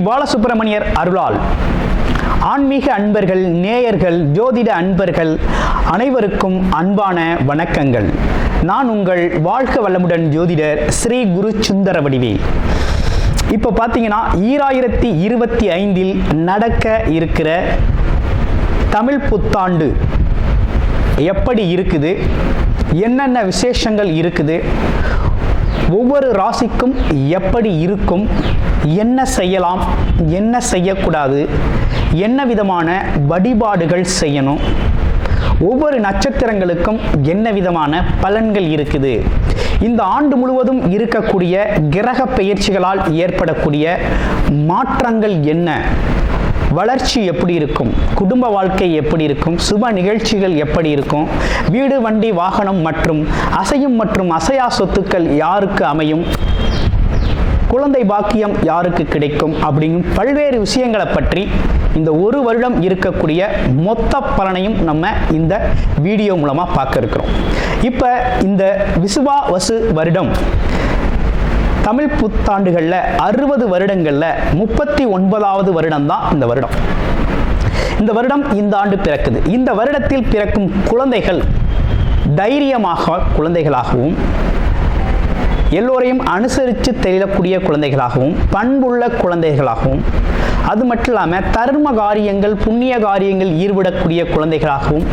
பாலசுப்ரமணியர் அருளால் ஆன்மீக அன்பர்கள், நேயர்கள், ஜோதிட அன்பர்கள் அனைவருக்கும் அன்பான வணக்கங்கள். நான் உங்கள் வாழ்க வளமுடன் ஜோதிடர் ஸ்ரீ குரு சுந்தர வடிவேல். இப்போ பார்த்தீங்கன்னா 2025 நடக்க இருக்கிற தமிழ் புத்தாண்டு எப்படி இருக்குது, என்னென்ன விசேஷங்கள் இருக்குது, ஒவ்வொரு ராசிக்கும் எப்படி இருக்கும், என்ன செய்யலாம், என்ன செய்யக்கூடாது, என்ன விதமான வழிபாடுகள் செய்யணும், ஒவ்வொரு நட்சத்திரங்களுக்கும் என்ன விதமான பலன்கள் இருக்குது, இந்த ஆண்டு முழுவதும் இருக்கக்கூடிய கிரக பெயர்ச்சிகளால் ஏற்படக்கூடிய மாற்றங்கள் என்ன, வளர்ச்சி எப்படி இருக்கும், குடும்ப வாழ்க்கை எப்படி இருக்கும், சுப நிகழ்ச்சிகள் எப்படி இருக்கும், வீடு, வண்டி, வாகனம் மற்றும் அசையும் மற்றும் அசையா சொத்துக்கள் யாருக்கு அமையும், குழந்தை பாக்கியம் யாருக்கு கிடைக்கும் அப்படிங்கும் பல்வேறு விஷயங்களை பற்றி இந்த ஒரு வருடம் இருக்கக்கூடிய மொத்த பலனையும் நம்ம இந்த வீடியோ மூலமாக பார்க்க இருக்கிறோம். இப்போ இந்த விசுவாவசு வருடம் தமிழ் புத்தாண்டுகளில் 60 வருடங்களில் 39வது வருடம் தான் இந்த வருடம். இந்த வருடம் இந்த ஆண்டு பிறக்குது. இந்த வருடத்தில் பிறக்கும் குழந்தைகள் தைரியமாக குழந்தைகளாகவும், எல்லோரையும் அனுசரித்து தெரியக்கூடிய குழந்தைகளாகவும், பண்புள்ள குழந்தைகளாகவும், அது மட்டும் இல்லாமல் தர்ம காரியங்கள், புண்ணிய காரியங்கள் ஈடுபடக்கூடிய குழந்தைகளாகவும்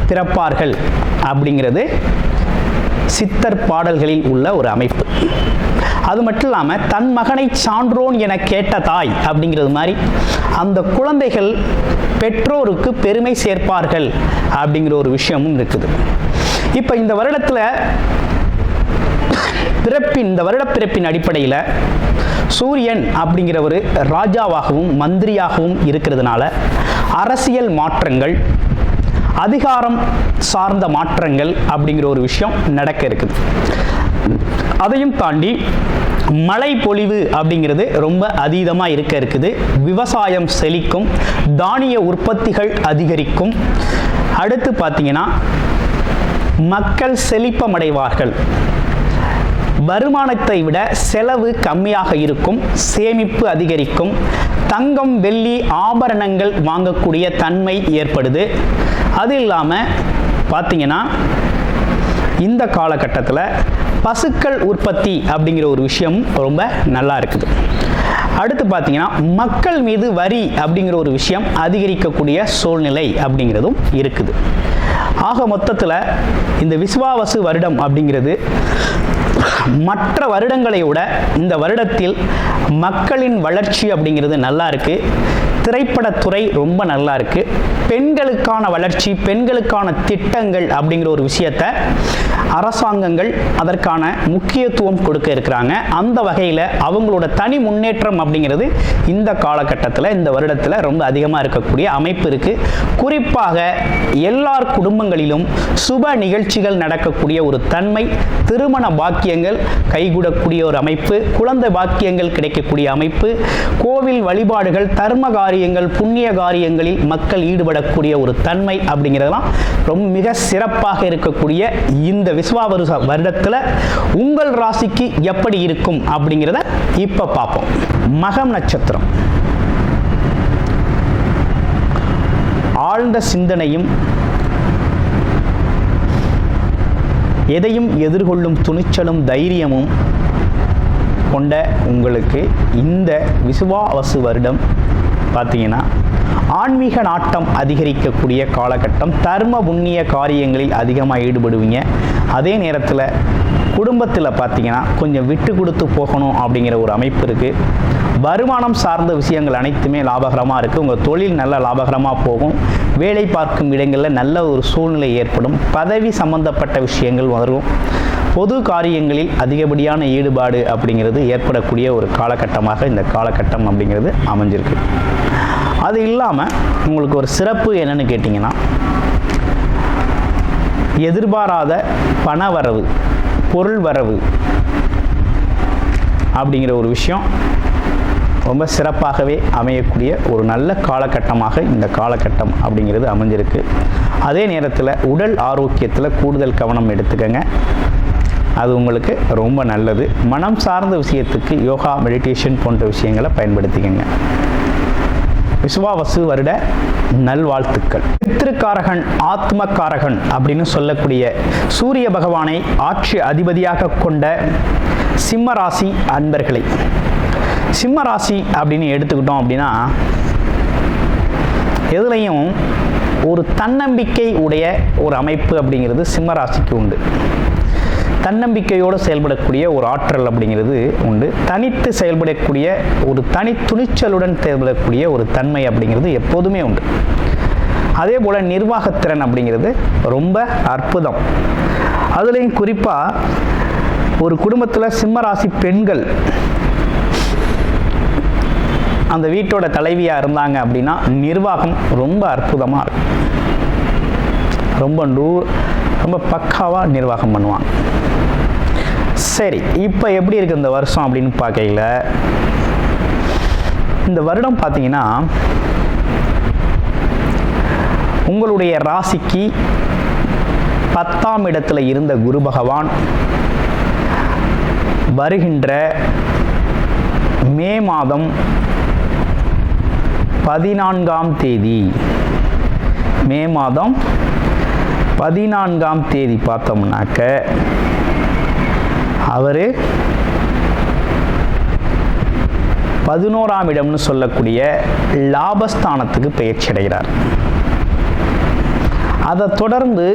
பிறப்பார்கள் அப்படிங்கிறது சித்தர் பாடல்களில் உள்ள ஒரு அமைப்பு. அது மட்டும் இல்லாமல் தன் மகனை சான்றோன் என கேட்ட தாய் அப்படிங்கிறது மாதிரி அந்த குழந்தைகள் பெற்றோருக்கு பெருமை சேர்ப்பார்கள் அப்படிங்கிற ஒரு விஷயமும் இருக்குது. இப்போ இந்த வருடத்தில் இந்த வருட பிறப்பின் அடிப்படையில் சூரியன் அப்படிங்கிற ஒரு ராஜாவாகவும் மந்திரியாகவும் இருக்கிறதுனால அரசியல் மாற்றங்கள், அதிகாரம் சார்ந்த மாற்றங்கள் அப்படிங்கிற ஒரு விஷயம் நடக்க இருக்குது. அதையும் தாண்டி மழை பொழிவு அப்படிங்கிறது ரொம்ப அதீதமாக இருக்குது. விவசாயம் செழிக்கும், தானிய உற்பத்திகள் அதிகரிக்கும். அடுத்து பார்த்தீங்கன்னா மக்கள் செழிப்பமடைவார்கள். வருமானத்தை விட செலவு கம்மியாக இருக்கும், சேமிப்பு அதிகரிக்கும், தங்கம், வெள்ளி, ஆபரணங்கள் வாங்கக்கூடிய தன்மை ஏற்படுது. அது இல்லாமல் பார்த்தீங்கன்னா இந்த காலகட்டத்தில் பசுக்கள் உற்பத்தி அப்படிங்கிற ஒரு விஷயம் ரொம்ப நல்லா இருக்குது. அடுத்து பார்த்தீங்கன்னா மக்கள் மீது வரி அப்படிங்கிற ஒரு விஷயம் அதிகரிக்கக்கூடிய சூழ்நிலை அப்படிங்கிறதும் இருக்குது. ஆக மொத்தத்தில் இந்த விசுவாவசு வருடம் அப்படிங்கிறது மற்ற வருடங்களை விட இந்த வருடத்தில் மக்களின் வளர்ச்சி அப்படிங்கிறது நல்லா இருக்கு. திரைப்படத்துறை ரொம்ப நல்லா இருக்கு. பெண்களுக்கான வளர்ச்சி, பெண்களுக்கான திட்டங்கள் அப்படிங்கிற ஒரு விஷயத்தை அரசாங்கங்கள் அதற்கான முக்கியத்துவம் கொடுக்க இருக்கிறாங்க. அந்த வகையில் அவங்களோட தனி முன்னேற்றம் அப்படிங்கிறது இந்த காலகட்டத்தில், இந்த வருடத்தில் ரொம்ப அதிகமாக இருக்கக்கூடிய அமைப்பு இருக்கு. குறிப்பாக எல்லார் குடும்பங்களிலும் சுப நிகழ்ச்சிகள் நடக்கக்கூடிய ஒரு தன்மை, திருமண பாக்கியங்கள் கைகூடக்கூடிய ஒரு அமைப்பு, குழந்தை பாக்கியங்கள் கிடைக்கக்கூடிய அமைப்பு, கோவில் வழிபாடுகள், தர்ம காரியங்கள், புண்ணிய காரியங்களில் மக்கள் ஈடுபடக்கூடிய ஒரு தன்மை அப்படிங்கிறதெல்லாம் ரொம்ப மிக சிறப்பாக இருக்கக்கூடிய இந்த விசுவாவசு வருடத்தில் உங்கள் ராசிக்கு எப்படி இருக்கும் அப்படிங்கிறத இப்ப பார்ப்போம். மகம் நட்சத்திரம் ஆழ்ந்த சிந்தனையும் எதையும் எதிர்கொள்ளும் துணிச்சலும் தைரியமும் கொண்ட உங்களுக்கு இந்த விசுவாவசு வருடம் பார்த்தீங்கன்னா ஆன்மீக நாட்டம் அதிகரிக்கக்கூடிய காலகட்டம். தர்ம புண்ணிய காரியங்களில் அதிகமாக ஈடுபடுவீங்க. அதே நேரத்தில் குடும்பத்தில் பார்த்தீங்கன்னா கொஞ்சம் விட்டு கொடுத்து போகணும் அப்படிங்கிற ஒரு அமைப்பு இருக்குது. வருமானம் சார்ந்த விஷயங்கள் அனைத்துமே லாபகரமாக இருக்குது. உங்கள் தொழில் நல்ல லாபகரமாக போகும். வேலை பார்க்கும் இடங்களில் நல்ல ஒரு சூழ்நிலை ஏற்படும். பதவி சம்பந்தப்பட்ட விஷயங்கள் வரும். பொது காரியங்களில் அதிகப்படியான ஈடுபாடு அப்படிங்கிறது ஏற்படக்கூடிய ஒரு காலகட்டமாக இந்த காலகட்டம் அப்படிங்கிறது அமைஞ்சிருக்கு. அது இல்லாமல் உங்களுக்கு ஒரு சிறப்பு என்னன்னு கேட்டிங்கன்னா, எதிர்பாராத பண வரவு, பொருள் வரவு அப்படிங்கிற ஒரு விஷயம் ரொம்ப சிறப்பாகவே அமையக்கூடிய ஒரு நல்ல காலகட்டமாக இந்த காலகட்டம் அப்படிங்கிறது அமைஞ்சிருக்கு. அதே நேரத்தில் உடல் ஆரோக்கியத்தில் கூடுதல் கவனம் எடுத்துக்கங்க. அது உங்களுக்கு ரொம்ப நல்லது. மனம் சார்ந்த விஷயத்துக்கு யோகா, மெடிடேஷன் போன்ற விஷயங்களை பயன்படுத்திக்கங்க. விசுவாவசு வருட நல்வாழ்த்துக்கள். பித்ருக்காரகன், ஆத்மக்காரகன் அப்படின்னு சொல்லக்கூடிய சூரிய பகவானை ஆட்சி அதிபதியாக கொண்ட சிம்மராசி அன்பர்களை, சிம்மராசி அப்படின்னு எடுத்துக்கிட்டோம் அப்படின்னா எதுலையும் ஒரு தன்னம்பிக்கை உடைய ஒரு அமைப்பு அப்படிங்கிறது சிம்மராசிக்கு உண்டு. தன்னம்பிக்கையோடு செயல்படக்கூடிய ஒரு ஆற்றல் அப்படிங்கிறது உண்டு. தனித்து செயல்படக்கூடிய ஒரு தனி துணிச்சலுடன் செயல்படக்கூடிய ஒரு தன்மை அப்படிங்கிறது எப்போதுமே உண்டு. அதே போல் நிர்வாகத்திறன் அப்படிங்கிறது ரொம்ப அற்புதம். அதுலேயும் குறிப்பாக ஒரு குடும்பத்தில் சிம்மராசி பெண்கள் அந்த வீட்டோட தலைவியாக இருந்தாங்க அப்படின்னா நிர்வாகம் ரொம்ப அற்புதமாக இருக்கும். ரொம்ப பக்காவாக நிர்வாகம் பண்ணுவாங்க. சரி, இப்போ எப்படி இருக்குது இந்த வருஷம் அப்படின்னு பார்க்கையில், இந்த வருடம் பார்த்தீங்கன்னா உங்களுடைய ராசிக்கு 10ஆம் இடத்துல இருந்த குரு பகவான் வருகின்ற மே மாதம் 14ஆம் தேதி, மே மாதம் 14ஆம் தேதி பார்த்தோம்னாக்க அவர் 11ஆம் இடம்னு சொல்லக்கூடிய லாபஸ்தானத்துக்கு பெயர்ச்சி அடைகிறார். அதை தொடர்ந்து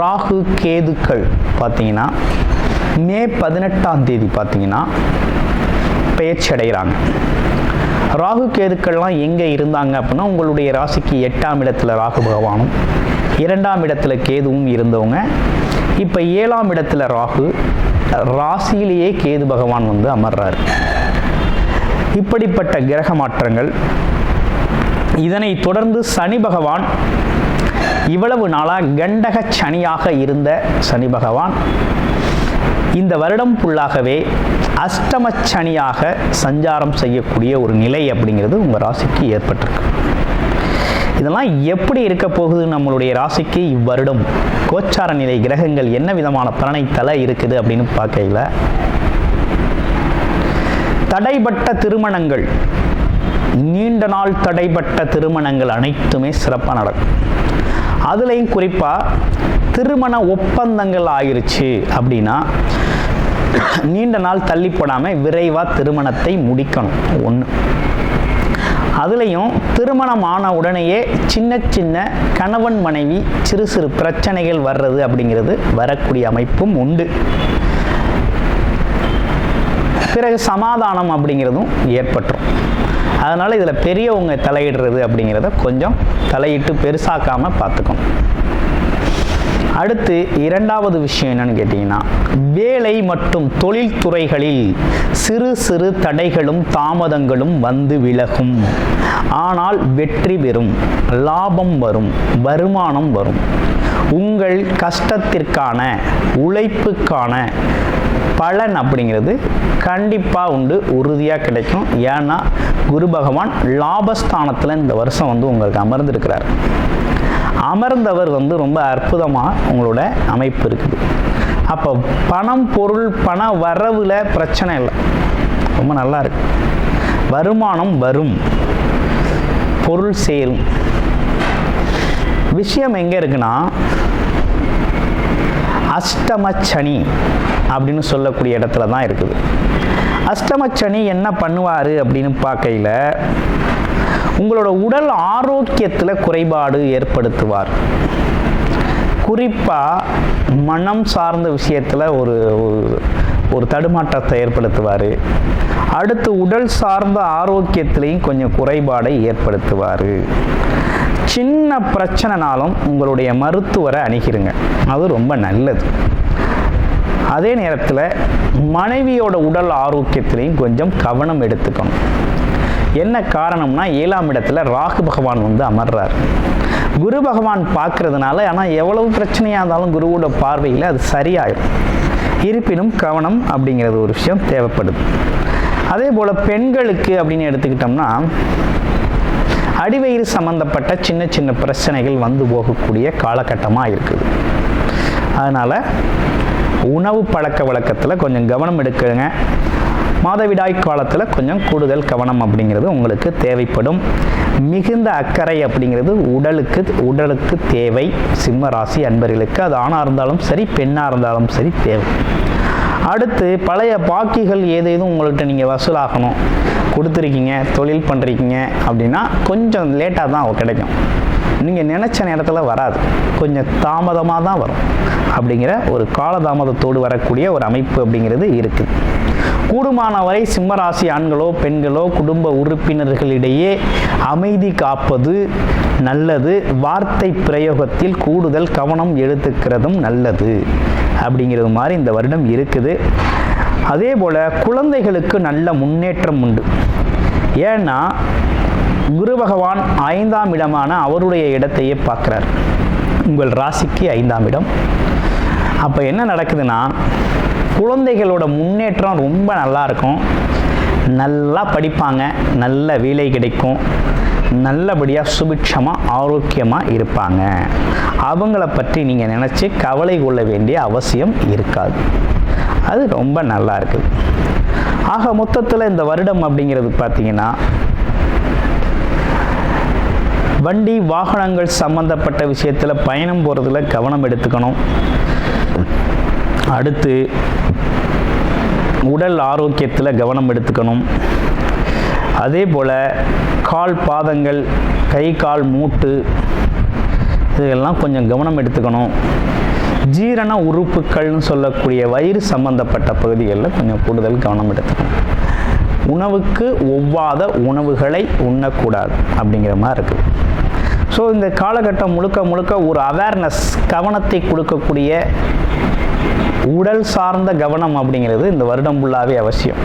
ராகு கேதுக்கள் பார்த்தீங்கன்னா மே 18ஆம் தேதி பார்த்தீங்கன்னா பெயர்ச்சி அடைகிறாங்க. ராகு கேதுக்கள்லாம் எங்கே இருந்தாங்க அப்படின்னா உங்களுடைய ராசிக்கு 8ஆம் இடத்துல ராகு பகவானும் 2ஆம் இடத்துல கேதுவும் இருந்தவங்க இப்போ 7ஆம் இடத்துல ராகு, ராசியிலேயே கேது பகவான் வந்து அமர்றாரு. இப்படிப்பட்ட கிரக மாற்றங்கள். இதனை தொடர்ந்து சனி பகவான், இவ்வளவு நாளாக கண்டக சனியாக இருந்த சனி பகவான் இந்த வருடம் ஃபுல்லாகவே அஷ்டம சனியாக சஞ்சாரம் செய்யக்கூடிய ஒரு நிலை அப்படிங்கிறது உங்கள் ராசிக்கு ஏற்பட்டிருக்கு. இதெல்லாம் எப்படி இருக்க போகுது நம்மளுடைய ராசிக்கு இவ்வருடம் கோச்சார நிலை கிரகங்கள் என்ன விதமான பலனை தலை இருக்குது அப்படின்னு பார்க்கையில், தடைப்பட்ட திருமணங்கள், நீண்ட நாள் தடைப்பட்ட திருமணங்கள் அனைத்துமே சிறப்பாக நடக்கும். அதுலேயும் குறிப்பாக திருமண ஒப்பந்தங்கள் ஆயிருச்சு அப்படின்னா நீண்ட நாள் தள்ளி போடாமல் விரைவாக திருமணத்தை முடிக்கணும். ஒன்று. அதுலேயும் திருமணமான உடனேயே சின்ன சின்ன கணவன் மனைவி சிறு சிறு பிரச்சனைகள் வர்றது அப்படிங்கிறது வரக்கூடிய அமைப்பும் உண்டு. பிறகு சமாதானம் அப்படிங்கிறதும் ஏற்பட்டுரும். அதனால் இதில் பெரியவங்க தலையிடுறது அப்படிங்கிறத கொஞ்சம் தலையிட்டு பெருசாக்காமல் பார்த்துக்கணும். அடுத்து இரண்டாவது விஷயம் என்னன்னு கேட்டிங்கன்னா, வேலை மற்றும் தொழில் துறைகளில் சிறு சிறு தடைகளும் தாமதங்களும் வந்து விலகும். ஆனால் வெற்றி பெறும், லாபம் வரும், வருமானம் வரும். உங்கள் கஷ்டத்திற்கான உழைப்புக்கான பலன் அப்படிங்கிறது கண்டிப்பாக உண்டு, உறுதியாக கிடைக்கும். ஏன்னா குரு பகவான் லாபஸ்தானத்தில் இந்த வருஷம் வந்து உங்களுக்கு அமர்ந்திருக்கிறார். அமர்ந்தவர் வந்து ரொம்ப அற்புதமாக உங்களோட அமைப்பு இருக்குது. அப்போ பணம், பொருள், பண வரவுல பிரச்சனை இல்லை, ரொம்ப நல்லா இருக்கு. வருமானம் வரும், பொருள் சேரும். விஷயம் எங்கே இருக்குன்னா, அஷ்டமச்சனி அப்படின்னு சொல்லக்கூடிய இடத்துல தான் இருக்குது. அஷ்டமச்சனி என்ன பண்ணுவார் அப்படின்னு பார்க்கையில், உங்களோட உடல் ஆரோக்கியத்தில் குறைபாடு ஏற்படுத்துவார். குறிப்பாக மனம் சார்ந்த விஷயத்தில் ஒரு தடுமாற்றத்தை ஏற்படுத்துவார். அடுத்து உடல் சார்ந்த ஆரோக்கியத்திலையும் கொஞ்சம் குறைபாடை ஏற்படுத்துவார். சின்ன பிரச்சனைனாலும் உங்களுடைய மருத்துவரை அணுகிருங்க, அது ரொம்ப நல்லது. அதே நேரத்தில் மனைவியோட உடல் ஆரோக்கியத்திலையும் கொஞ்சம் கவனம் எடுத்துக்கணும். என்ன காரணம்னா, 7ஆம் இடத்துல ராகு பகவான் வந்து அமர்றார். குரு பகவான் பார்க்கறதுனால, ஆனால் எவ்வளவு பிரச்சனையாக இருந்தாலும் குருவோட பார்வையில் அது சரியாயிடும். இருப்பினும் கவனம் அப்படிங்கிறது ஒரு விஷயம் தேவைப்படுது. அதே போல் பெண்களுக்கு அப்படின்னு எடுத்துக்கிட்டோம்னா, அடிவயிறு சம்பந்தப்பட்ட சின்ன சின்ன பிரச்சனைகள் வந்து போகக்கூடிய காலகட்டமாக இருக்குது. அதனால் உணவு பழக்க வழக்கத்தில் கொஞ்சம் கவனம் எடுக்கங்க. மாதவிடாய் காலத்தில் கொஞ்சம் கூடுதல் கவனம் அப்படிங்கிறது உங்களுக்கு தேவைப்படும். மிகுந்த அக்கறை அப்படிங்கிறது உடலுக்கு தேவை. சிம்ம ராசி அன்பர்களுக்கு அது ஆணாக இருந்தாலும் சரி பெண்ணாக இருந்தாலும் சரி தேவை. அடுத்து பழைய பாக்கிகள் ஏதேதும் உங்கள்கிட்ட நீங்கள் வசூலாகணும் கொடுத்துருக்கீங்க, தொழில் பண்ணுறீங்க அப்படின்னா கொஞ்சம் லேட்டாக தான் கிடைக்கும். நீங்கள் நினச்ச நேரத்தில் வராது, கொஞ்சம் தாமதமாக தான் வரும். அப்படிங்கிற ஒரு காலதாமதத்தோடு வரக்கூடிய ஒரு அமைப்பு அப்படிங்கிறது இருக்குது. கூடுமான வரை சிம்மராசி ஆண்களோ பெண்களோ குடும்ப உறுப்பினர்களிடையே அமைதி காப்பது நல்லது. வார்த்தை பிரயோகத்தில் கூடுதல் கவனம் எடுத்துக்கிறதும் நல்லது அப்படிங்கிறது மாதிரி இந்த வருடம் இருக்குது. அதே போல் குழந்தைகளுக்கு நல்ல முன்னேற்றம் உண்டு. ஏன்னா குரு பகவான் 5ஆம் இடமான அவருடைய இடத்தையே பார்க்குறார், உங்கள் ராசிக்கு 5ஆம் இடம். அப்போ என்ன நடக்குதுன்னா குழந்தைகளோட முன்னேற்றம் ரொம்ப நல்லா இருக்கும். நல்லா படிப்பாங்க, நல்ல வேலை கிடைக்கும், நல்லபடியாக சுபிட்சமாக ஆரோக்கியமாக இருப்பாங்க. அவங்கள பற்றி நீங்கள் நினச்சி கவலை கொள்ள வேண்டிய அவசியம் இருக்காது. அது ரொம்ப நல்லா இருக்குது. ஆக மொத்தத்தில் இந்த வருடம் அப்படிங்கிறது பார்த்தீங்கன்னா வண்டி வாகனங்கள் சம்பந்தப்பட்ட விஷயத்தில் பயணம் போகிறதுல கவனம் எடுத்துக்கணும். அடுத்து உடல் ஆரோக்கியத்தில் கவனம் எடுத்துக்கணும். அதே போல் கால் பாதங்கள், கை கால் மூட்டு இதெல்லாம் கொஞ்சம் கவனம் எடுத்துக்கணும். ஜீரண உறுப்புகள்னு சொல்லக்கூடிய வயிறு சம்பந்தப்பட்ட பகுதிகளில் கொஞ்சம் கூடுதல் கவனம் எடுத்துக்கணும். உணவுக்கு ஒவ்வாத உணவுகளை உண்ணக்கூடாது அப்படிங்கிற மாதிரி இருக்குது. ஸோ இந்த காலகட்டம் முழுக்க ஒரு அவேர்னஸ், கவனத்தை கொடுக்கக்கூடிய உடல் சார்ந்த கவனம் அப்படிங்கிறது இந்த வருடம் ஃபுல்லாகவே அவசியம்.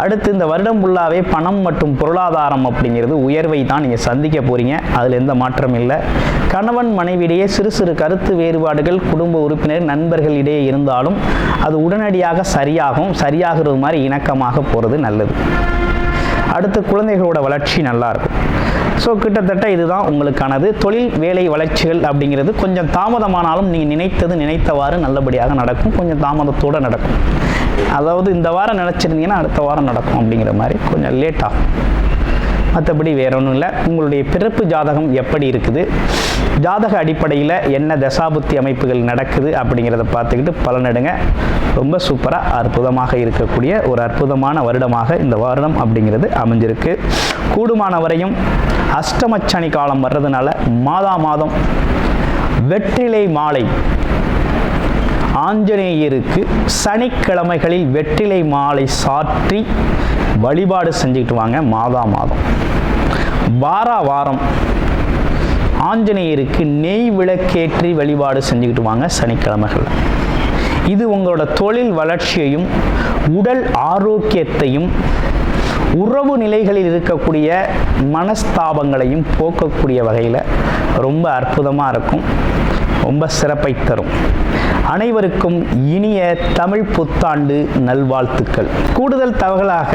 அடுத்து இந்த வருடம் ஃபுல்லாகவே பணம் மற்றும் பொருளாதாரம் அப்படிங்கிறது உயர்வை தான் நீங்கள் சந்திக்க போகிறீங்க. அதில் எந்த மாற்றம் இல்லை. கணவன் மனைவியிடையே சிறு கருத்து வேறுபாடுகள் குடும்ப உறுப்பினர் நண்பர்களிடையே இருந்தாலும் அது உடனடியாக சரியாகிறது மாதிரி இணக்கமாக போகிறது நல்லது. அடுத்து குழந்தைகளோட வளர்ச்சி நல்லாயிருக்கும். ஸோ கிட்டத்தட்ட இதுதான் உங்களுக்கானது. தொழில் வேலை வளர்ச்சிகள் அப்படிங்கிறது கொஞ்சம் தாமதமானாலும் நீங்கள் நினைத்தவாறு நல்லபடியாக நடக்கும். கொஞ்சம் தாமதத்தோடு நடக்கும். அதாவது இந்த வாரம் நினச்சிருந்தீங்கன்னா அடுத்த வாரம் நடக்கும் அப்படிங்கிற மாதிரி கொஞ்சம் லேட் ஆகும். மற்றபடி வேற ஒன்றும் இல்லை. உங்களுடைய பிறப்பு ஜாதகம் எப்படி இருக்குது, ஜாதக அடிப்படையில் என்ன தசாபுத்தி அமைப்புகள் நடக்குது அப்படிங்கிறத பார்த்துக்கிட்டு பலனெடுங்க. ரொம்ப சூப்பராக அற்புதமாக இருக்கக்கூடிய ஒரு அற்புதமான வருடமாக இந்த வருடம் அப்படிங்கிறது அமைஞ்சிருக்கு. கூடுமான வரையும் அஷ்டமச்சனி காலம் வர்றதுனால மாதம் வெற்றிலை மாலை ஆஞ்சநேயருக்கு சனிக்கிழமைகளில் வெற்றிலை மாலை சாற்றி வழிபாடு செஞ்சுக்கிட்டு வாங்க. மாதம் வாரம் ஆஞ்சநேயருக்கு நெய் விளக்கேற்றி வழிபாடு செஞ்சுக்கிட்டு வாங்க சனிக்கிழமைகள். இது உங்களோட தொழில் வளர்ச்சியையும் உடல் ஆரோக்கியத்தையும் உறவு நிலைகளில் இருக்கக்கூடிய மனஸ்தாபங்களையும் போக்கக்கூடிய வகையில் ரொம்ப அற்புதமாக இருக்கும். ரொம்ப சிறப்பை தரும். அனைவருக்கும் இனிய தமிழ் புத்தாண்டு நல்வாழ்த்துக்கள். கூடுதல் தகவலாக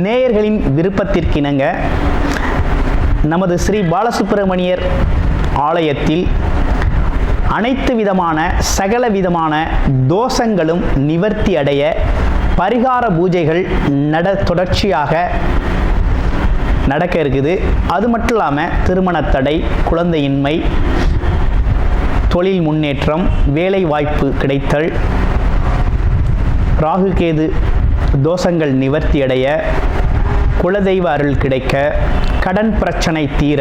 நேயர்களின் விருப்பத்திற்கு இணங்க நமது ஸ்ரீ பாலசுப்பிரமணியர் ஆலயத்தில் அனைத்து விதமான சகல விதமான தோஷங்களும் நிவர்த்தி அடைய பரிகார பூஜைகள் தொடர்ச்சியாக நடக்க இருக்குது. அது மட்டும் இல்லாமல் திருமண தடை, குழந்தையின்மை, தொழில் முன்னேற்றம், வேலை வாய்ப்பு கிடைத்தல், ராகுகேது தோஷங்கள் நிவர்த்தி அடைய, குலதெய்வ அருள் கிடைக்க, கடன் பிரச்சனை தீர,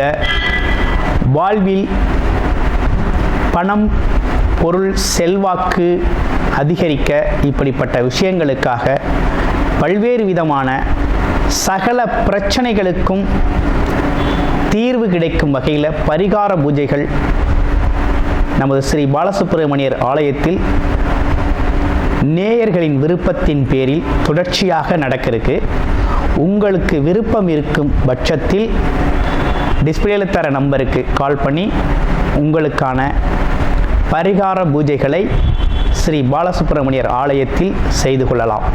வாழ்வில் பணம் பொருள் செல்வாக்கு அதிகரிக்க, இப்படிப்பட்ட விஷயங்களுக்காக பல்வேறு விதமான சகல பிரச்சனைகளுக்கும் தீர்வு கிடைக்கும் வகையில் பரிகார பூஜைகள் நமது ஸ்ரீ பாலசுப்பிரமணியர் ஆலயத்தில் நேயர்களின் விருப்பத்தின் பேரில் தொடர்ச்சியாக நடக்கிறதுக்கு உங்களுக்கு விருப்பம் இருக்கும் பட்சத்தில் டிஸ்பிளேல தர நம்பருக்கு கால் பண்ணி உங்களுக்கான பரிகார பூஜைகளை ஸ்ரீ பாலசுப்பிரமணியர் ஆலயத்தில் செய்து கொள்ளலாம்.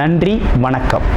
நன்றி, வணக்கம்.